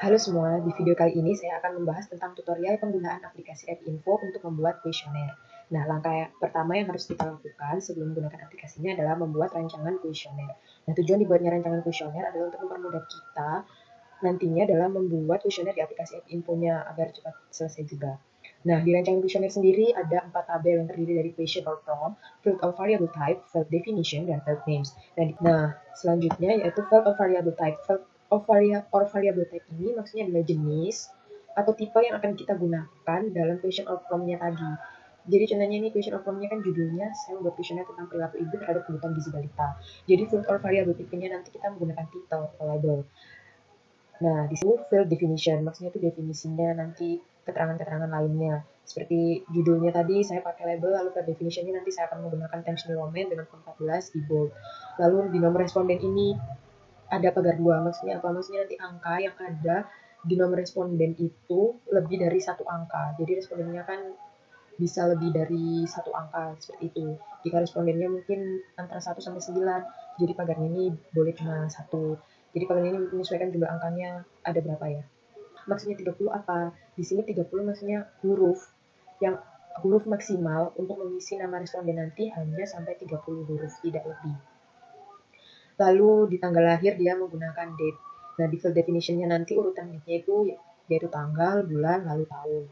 Halo semua, di video kali ini saya akan membahas tentang tutorial penggunaan aplikasi App Info untuk membuat kuesioner. Nah, langkah pertama yang harus kita lakukan sebelum menggunakan aplikasinya adalah membuat rancangan kuesioner. Nah, tujuan dibuatnya rancangan kuesioner adalah untuk mempermudah kita nantinya dalam membuat kuesioner di aplikasi App Info-nya agar cepat selesai juga. Nah, di rancangan kuesioner sendiri ada 4 tabel yang terdiri dari question or prompt, field of variable type, field definition, dan field names. Nah, selanjutnya yaitu field of variable type. Field of variable type ini maksudnya adalah jenis atau tipe yang akan kita gunakan dalam question or prompt-nya tadi. Jadi contohnya ini question or prompt-nya kan judulnya saya membuat kuesioner tentang perilaku ibu terhadap kebutuhan gizi balita. Jadi field or variable type-nya nanti kita menggunakan title atau label. Nah, di sini field definition, maksudnya itu definisinya nanti keterangan-keterangan lainnya. Seperti judulnya tadi saya pakai label, lalu field definition-nya nanti saya akan menggunakan Times New Roman dengan font 14 di bold. Lalu di nomor responden ini ada pagar 2, maksudnya apa? Maksudnya nanti angka yang ada di nomor responden itu lebih dari satu angka. Jadi respondennya kan bisa lebih dari satu angka, seperti itu. Jika respondennya mungkin antara 1 sampai 9, jadi pagarnya ini boleh cuma 1. Jadi pagar ini menyesuaikan jumlah angkanya ada berapa ya. Maksudnya 30 apa? Di sini 30 maksudnya huruf maksimal untuk mengisi nama responden nanti hanya sampai 30 huruf, tidak lebih. Lalu di tanggal lahir dia menggunakan date. Nah, di field definition-nya nanti urutan date-nya itu yaitu tanggal, bulan, lalu tahun.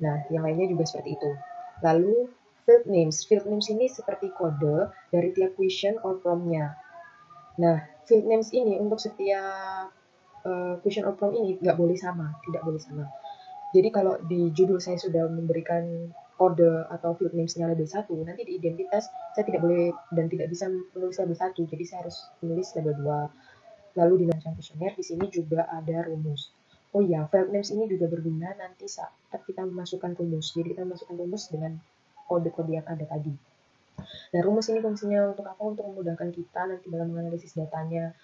Nah, yang lainnya juga seperti itu. Lalu field names. Field names ini seperti kode dari tiap question or prompt-nya. Nah, field names ini untuk setiap question or prompt ini nggak boleh sama, tidak boleh sama. Jadi kalau di judul saya sudah memberikan kode atau field names-nya label 1, nanti di identitas saya tidak boleh dan tidak bisa menulis label 1, jadi saya harus menulis label 2. Lalu di rancangan kuesioner di sini juga ada rumus. Oh ya, field names ini juga berguna nanti saat kita memasukkan rumus. Jadi kita memasukkan rumus dengan kode-kode yang ada tadi. Nah, rumus ini fungsinya untuk apa? Untuk memudahkan kita nanti dalam menganalisis datanya.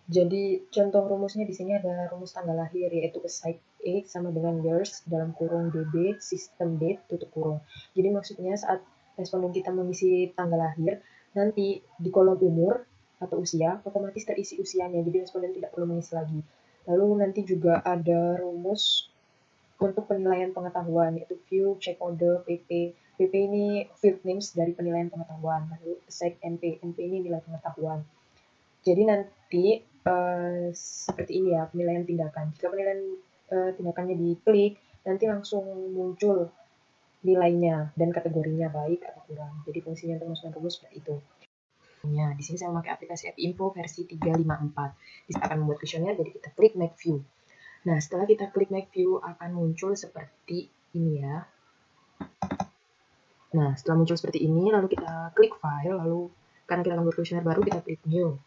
Jadi contoh rumusnya di sini ada rumus tanggal lahir, yaitu assign age sama dengan years dalam kurung db system date tutup kurung. Jadi maksudnya saat responden kita mengisi tanggal lahir, nanti di kolom umur atau usia otomatis terisi usianya, jadi responden tidak perlu mengisi lagi. Lalu nanti juga ada rumus untuk penilaian pengetahuan, yaitu view, check order, pp. pp ini field names dari penilaian pengetahuan. Lalu assign np, np ini nilai pengetahuan. Jadi nanti seperti ini ya penilaian tindakan. Jika penilaian tindakannya diklik, nanti langsung muncul nilainya dan kategorinya baik atau kurang. Jadi fungsinya untuk masukkan rumus seperti itu. Nah, di sini saya memakai aplikasi App Info versi 354. Kita akan membuat kuesioner, jadi kita klik Make View. Nah, setelah kita klik Make View akan muncul seperti ini ya. Nah, setelah muncul seperti ini, lalu kita klik File, lalu karena kita akan membuat kuesioner baru, kita klik New.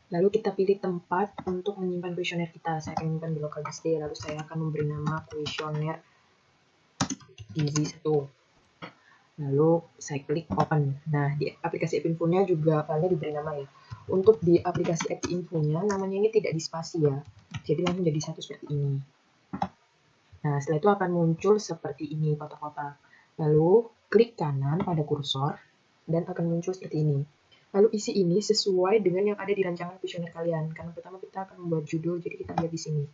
Lalu kita pilih tempat untuk menyimpan kuesioner kita. Saya akan menyimpan di local disk, lalu saya akan memberi nama kuesioner gizi 1. Lalu saya klik open. Nah, di aplikasi App Info-nya juga filenya diberi nama ya. Untuk di aplikasi App Info-nya namanya ini tidak dispasi ya. Jadi langsung jadi satu seperti ini. Nah, setelah itu akan muncul seperti ini kotak-kotak. Lalu klik kanan pada kursor dan akan muncul seperti ini. Lalu isi ini sesuai dengan yang ada di rancangan kuesioner kalian. Karena pertama kita akan membuat judul, jadi kita lihat di sini.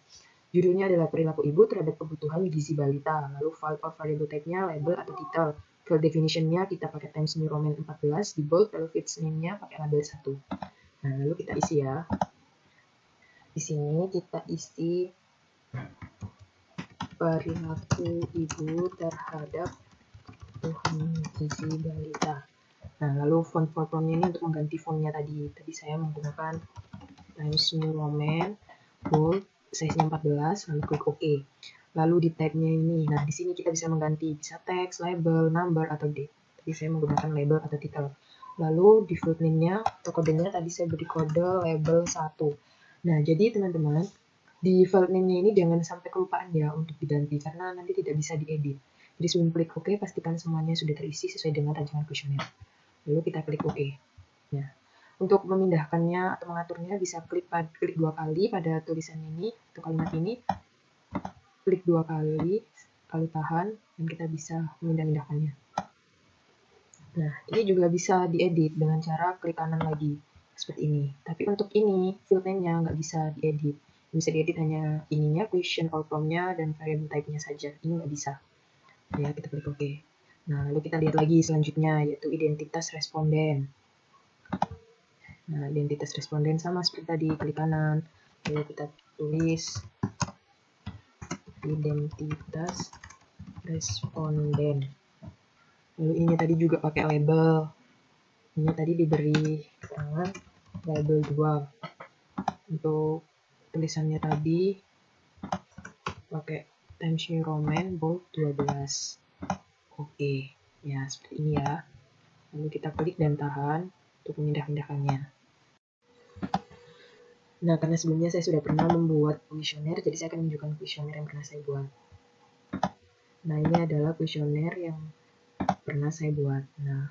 Judulnya adalah perilaku ibu terhadap kebutuhan gizi balita. Lalu file of variable type-nya label atau title. Field definition-nya kita pakai Times New Roman 14 di bold, lalu field name-nya pakai label 1. Nah, lalu kita isi ya. Di sini kita isi perilaku ibu terhadap kebutuhan gizi balita. Nah, lalu font-fontnya ini untuk mengganti fontnya tadi. Tadi saya menggunakan Times New Roman, bold, size-nya 14, lalu klik OK. Lalu di tab-nya ini, nah di sini kita bisa mengganti, bisa teks, label, number, atau date. Tadi saya menggunakan label atau title. Lalu di field name-nya atau kodenya tadi saya beri kode label 1. Nah, jadi teman-teman, di field name-nya ini jangan sampai kelupaan ya untuk diganti, karena nanti tidak bisa diedit. Jadi sebelum klik OK, pastikan semuanya sudah terisi sesuai dengan rancangan kuesioner. Lalu kita klik OK. Nah, untuk memindahkannya atau mengaturnya bisa klik 2 kali pada tulisan ini atau kalimat ini, klik 2 kali, lalu tahan, dan kita bisa memindah-mindahkannya. Nah, ini juga bisa diedit dengan cara klik kanan lagi. seperti ini. Tapi untuk ini field name-nya nggak bisa diedit. Bisa diedit hanya ininya, question or from-nya, dan variable type-nya saja. Ini nggak bisa. Ya, kita klik OK. Nah, lalu kita lihat lagi selanjutnya, yaitu identitas responden. Nah, identitas responden sama seperti tadi, klik kanan. Lalu kita tulis identitas responden. Lalu ini tadi juga pakai label. Ini tadi diberi keterangan label 2. Untuk tulisannya tadi pakai Times New Roman bold 12. Oke, ya seperti ini ya. Lalu kita klik dan tahan untuk memindah-pindahkannya. Nah, karena sebelumnya saya sudah pernah membuat kuesioner, jadi saya akan menunjukkan kuesioner yang pernah saya buat. Nah, ini adalah kuesioner yang pernah saya buat. Nah,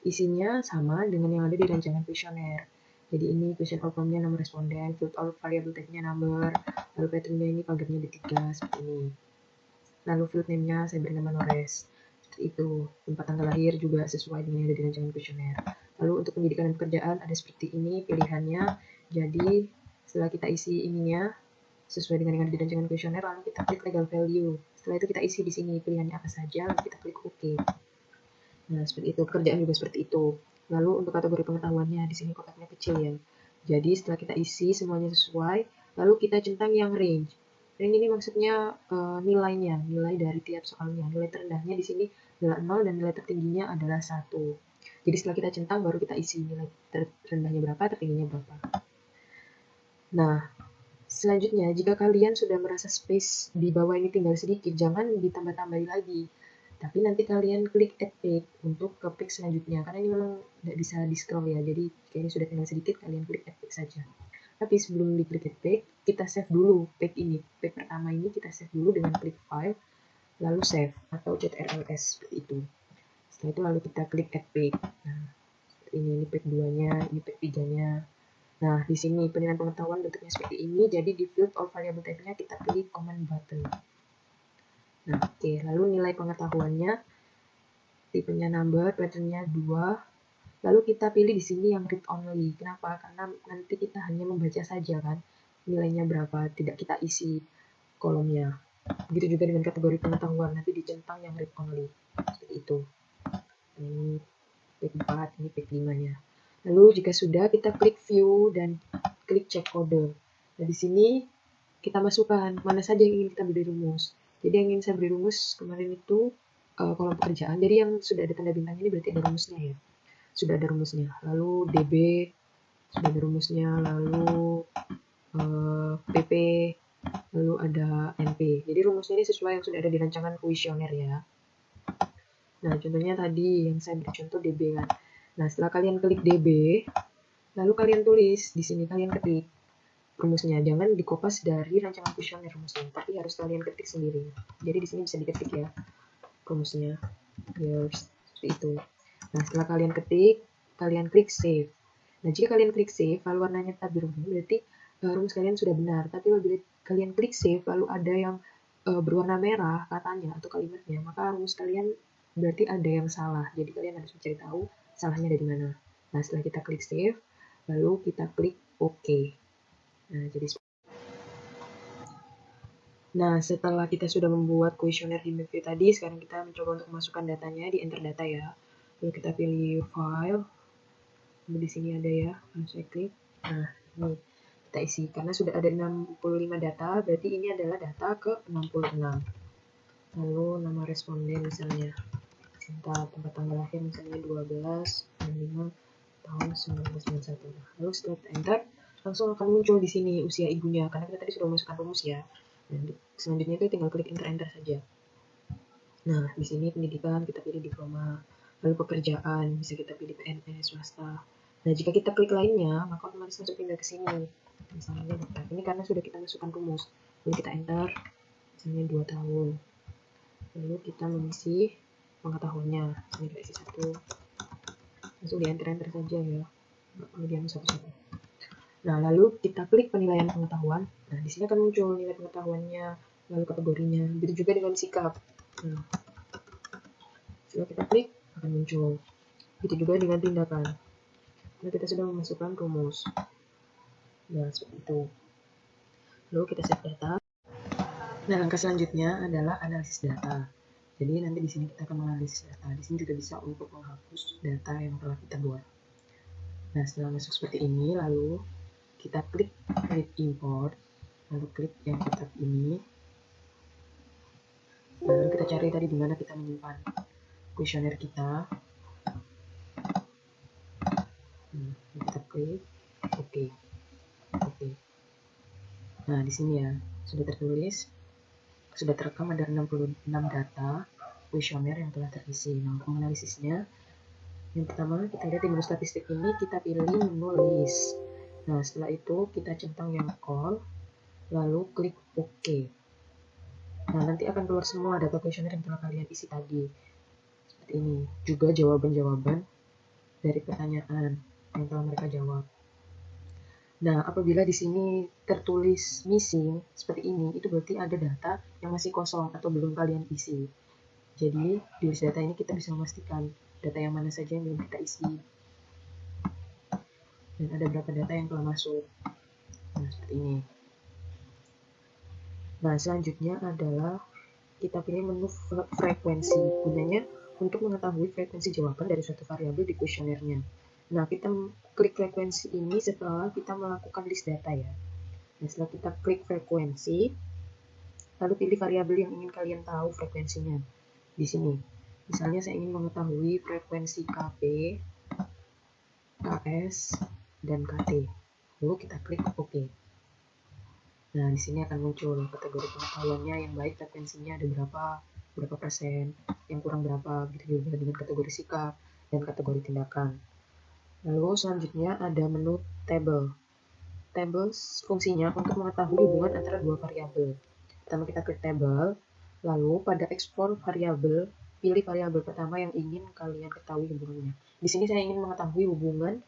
isinya sama dengan yang ada di rancangan kuesioner. Jadi ini question outcome-nya nomor responden, field out variable type-nya number, lalu pattern-nya ini pagarnya D3 seperti ini. Lalu field name-nya saya beri nama Nores. Seperti itu. Tempat tanggal lahir juga sesuai dengan yang ada di rancangan kuesioner. Lalu untuk pendidikan dan pekerjaan ada seperti ini pilihannya. Jadi setelah kita isi ininya sesuai dengan yang ada di rancangan kuesioner, lalu kita klik legal value. Setelah itu kita isi di sini pilihannya apa saja, lalu kita klik OK. Nah, seperti itu. Pekerjaan juga seperti itu. Lalu untuk kategori pengetahuannya, di sini kotaknya kecil ya. Jadi setelah kita isi semuanya sesuai, lalu kita centang yang range. Range ini maksudnya nilainya, nilai dari tiap soalnya. Nilai terendahnya di sini adalah 0 dan nilai tertingginya adalah 1. Jadi setelah kita centang baru kita isi nilai terendahnya berapa, tertingginya berapa. Nah, selanjutnya jika kalian sudah merasa space di bawah ini tinggal sedikit, jangan ditambah-tambahin lagi. Tapi nanti kalian klik add page untuk ke page selanjutnya, karena ini memang tidak bisa di scroll ya, jadi kayaknya sudah tinggal sedikit, kalian klik add page saja. Tapi sebelum diklik add page, kita save dulu page ini. Page pertama ini kita save dulu dengan klik file, lalu save atau CTRL-S seperti itu. Setelah itu lalu kita klik add page. Nah, ini page 2-nya, ini page 3-nya. Nah, di sini penilaian pengetahuan bentuknya seperti ini, jadi di field of variable type-nya kita pilih command button. Nah, oke. Lalu nilai pengetahuannya, tipenya number, pattern-nya 2. Lalu kita pilih di sini yang read only. Kenapa? Karena nanti kita hanya membaca saja kan, nilainya berapa, tidak kita isi kolomnya. Begitu juga dengan kategori pengetahuan, nanti dicentang yang read only. Seperti itu. Ini page 4, ini page 5-nya. Lalu jika sudah, kita klik view dan klik cek kode. Nah, di sini kita masukkan mana saja yang ingin kita beri rumus. Jadi yang ingin saya beri rumus kemarin itu kolom pekerjaan. Jadi yang sudah ada tanda bintang ini berarti ada rumusnya ya. Sudah ada rumusnya. Lalu DB sudah ada rumusnya. Lalu PP. Lalu ada NP. Jadi rumusnya ini sesuai yang sudah ada di rancangan kuesioner ya. Nah, contohnya tadi yang saya beri contoh DB kan. Nah, setelah kalian klik DB, lalu kalian tulis di sini, kalian ketik rumusnya. Jangan dikopas dari rancangan kuesioner rumusnya, tapi harus kalian ketik sendiri. Jadi di sini bisa diketik ya rumusnya. Yours, seperti itu. Nah, setelah kalian ketik, kalian klik save. Nah, jika kalian klik save, lalu warnanya tetap biru, berarti rumus kalian sudah benar. Tapi apabila kalian klik save, lalu ada yang berwarna merah katanya atau kalimatnya, maka rumus kalian berarti ada yang salah. Jadi kalian harus mencari tahu salahnya dari mana. Nah, setelah kita klik save, lalu kita klik OK. Nah, setelah kita sudah membuat kuesioner di Mapview tadi, sekarang kita mencoba untuk memasukkan datanya di enter data ya. Lalu kita pilih file. Lalu di sini ada ya, lalu saya klik. Nah, ini kita isi. Karena sudah ada 65 data, berarti ini adalah data ke 66. Lalu nama responden misalnya. Tempat tanggal lahir misalnya 12/5 tahun 1991. Lalu setelah kita enter, langsung akan muncul di sini usia ibunya, karena kita tadi sudah memasukkan rumus ya. Dan selanjutnya itu tinggal klik enter saja. Nah, di sini pendidikan kita pilih diploma, lalu pekerjaan bisa kita pilih PNS swasta. Nah, jika kita klik lainnya, maka otomatis langsung pindah ke sini. Misalnya dokter. Ini karena sudah kita masukkan rumus. Lalu kita enter, misalnya 2 tahun. Lalu kita mengisi pengetahuannya. Misalnya kita isi 1. Langsung di enter saja ya. Nggak perlu diambil satu-satu. Nah, lalu kita klik penilaian pengetahuan. Nah, di sini akan muncul nilai pengetahuannya, lalu kategorinya. Begitu juga dengan sikap. Nah, setelah kita klik, akan muncul. Begitu juga dengan tindakan. Nah, kita sudah memasukkan rumus. Nah, seperti itu. Lalu kita save data. Nah, langkah selanjutnya adalah analisis data. Jadi nanti di sini kita akan menganalisis data. Di sini juga bisa untuk menghapus data yang telah kita buat. Nah, setelah masuk seperti ini, lalu kita klik import, lalu klik yang kotak ini. Lalu kita cari tadi di mana kita menyimpan kuesioner kita. Kita klik oke. Nah, di sini ya sudah tertulis, sudah terekam ada 66 data kuesioner yang telah terisi. Nah, untuk menganalisisnya, yang pertama kita lihat di menu statistik ini, kita pilih menu list. Nah, setelah itu kita centang yang call, lalu klik OK. Nah, nanti akan keluar semua data kuesioner yang telah kalian isi tadi. Seperti ini. Juga jawaban-jawaban dari pertanyaan yang telah mereka jawab. Nah, apabila di sini tertulis missing seperti ini, itu berarti ada data yang masih kosong atau belum kalian isi. Jadi, di list data ini kita bisa memastikan data yang mana saja yang belum kita isi. Dan ada berapa data yang telah masuk. Nah, seperti ini. Nah, selanjutnya adalah kita pilih menu frekuensi. Gunanya untuk mengetahui frekuensi jawaban dari suatu variabel di kuesionernya. Nah, kita klik frekuensi ini setelah kita melakukan list data ya. Nah, setelah kita klik frekuensi, lalu pilih variabel yang ingin kalian tahu frekuensinya. Di sini, misalnya saya ingin mengetahui frekuensi KP, KS, dan KT. Lalu kita klik OK. Nah, di sini akan muncul kategori pengetahuannya. Yang baik frekuensinya ada berapa persen, yang kurang berapa, gitu juga dengan kategori sikap dan kategori tindakan. Lalu selanjutnya ada menu table. Table fungsinya untuk mengetahui hubungan antara dua variabel. Pertama kita klik table, lalu pada ekspor variabel, pilih variabel pertama yang ingin kalian ketahui hubungannya. Di sini saya ingin mengetahui hubungan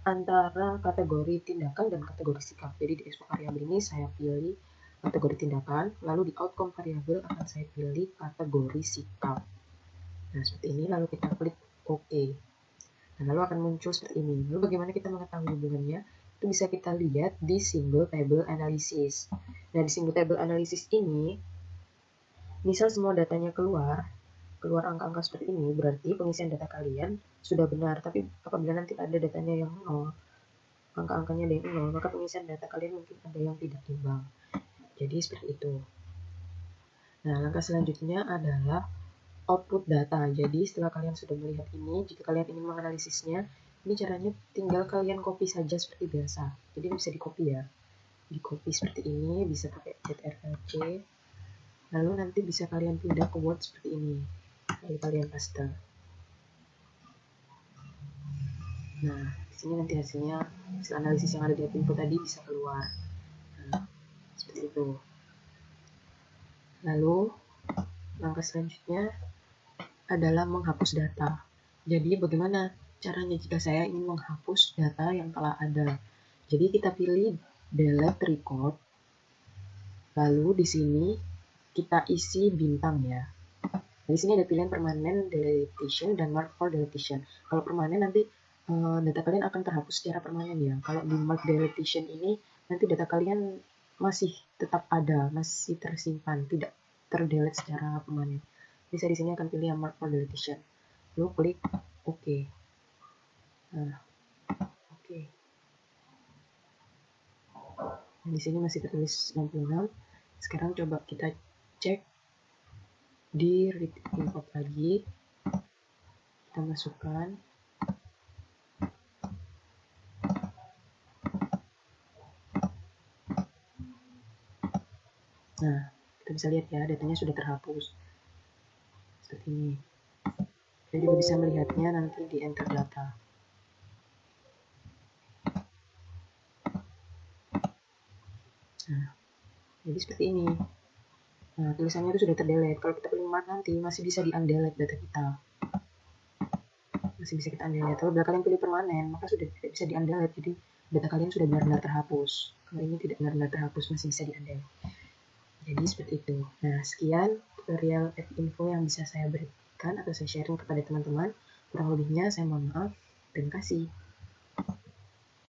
antara kategori tindakan dan kategori sikap. Jadi di ekspor variabel ini saya pilih kategori tindakan, lalu di outcome variabel akan saya pilih kategori sikap. Nah, seperti ini, lalu kita klik OK. Nah, lalu akan muncul seperti ini. Lalu bagaimana kita mengetahui hubungannya? Itu bisa kita lihat di single table analysis. Nah, di single table analysis ini, misal semua datanya keluar angka-angka seperti ini, berarti pengisian data kalian sudah benar. Tapi apabila nanti ada datanya yang nol, angka-angkanya ada yang nol, maka pengisian data kalian mungkin ada yang tidak imbang. Jadi seperti itu. Nah, langkah selanjutnya adalah output data. Jadi setelah kalian sudah melihat ini, jika kalian ingin menganalisisnya, ini caranya tinggal kalian copy saja seperti biasa. Jadi bisa di copy ya. Di copy seperti ini, bisa pakai CTRL-C. Lalu nanti bisa kalian pindah ke Word seperti ini. Lalu kalian paste. Nah, di sini nanti hasilnya, hasil analisis yang ada di info tadi bisa keluar. Nah, seperti itu. Lalu, langkah selanjutnya adalah menghapus data. Jadi, bagaimana caranya jika saya ingin menghapus data yang telah ada? Jadi, kita pilih delete record. Lalu, di sini kita isi bintang ya. Di sini ada pilihan permanen deletion dan mark for deletion. Kalau permanen nanti data kalian akan terhapus secara permanen ya. Kalau di mark deletion ini nanti data kalian masih tetap ada, masih tersimpan, tidak terdelete secara permanen. Bisa di sini akan pilih yang mark for deletion. Lalu klik OK. Nah, OK. Nah, di sini masih tertulis 66. Sekarang coba kita cek di read import lagi. Kita masukkan. Nah, kita bisa lihat ya, datanya sudah terhapus. Seperti ini. Kita juga bisa melihatnya nanti di enter data. Nah, jadi seperti ini. Nah, tulisannya itu sudah terdelete. Kalau kita pilih mark nanti, masih bisa di undelete data kita. Masih bisa kita undelete. Kalau kalian pilih permanen, maka sudah tidak bisa di undelete. Jadi, data kalian sudah benar-benar terhapus. Kalau ini tidak benar-benar terhapus, masih bisa di undelete. Jadi, seperti itu. Nah, sekian tutorial info yang bisa saya berikan atau saya sharing kepada teman-teman. Kurang lebihnya, saya mohon maaf. Terima kasih.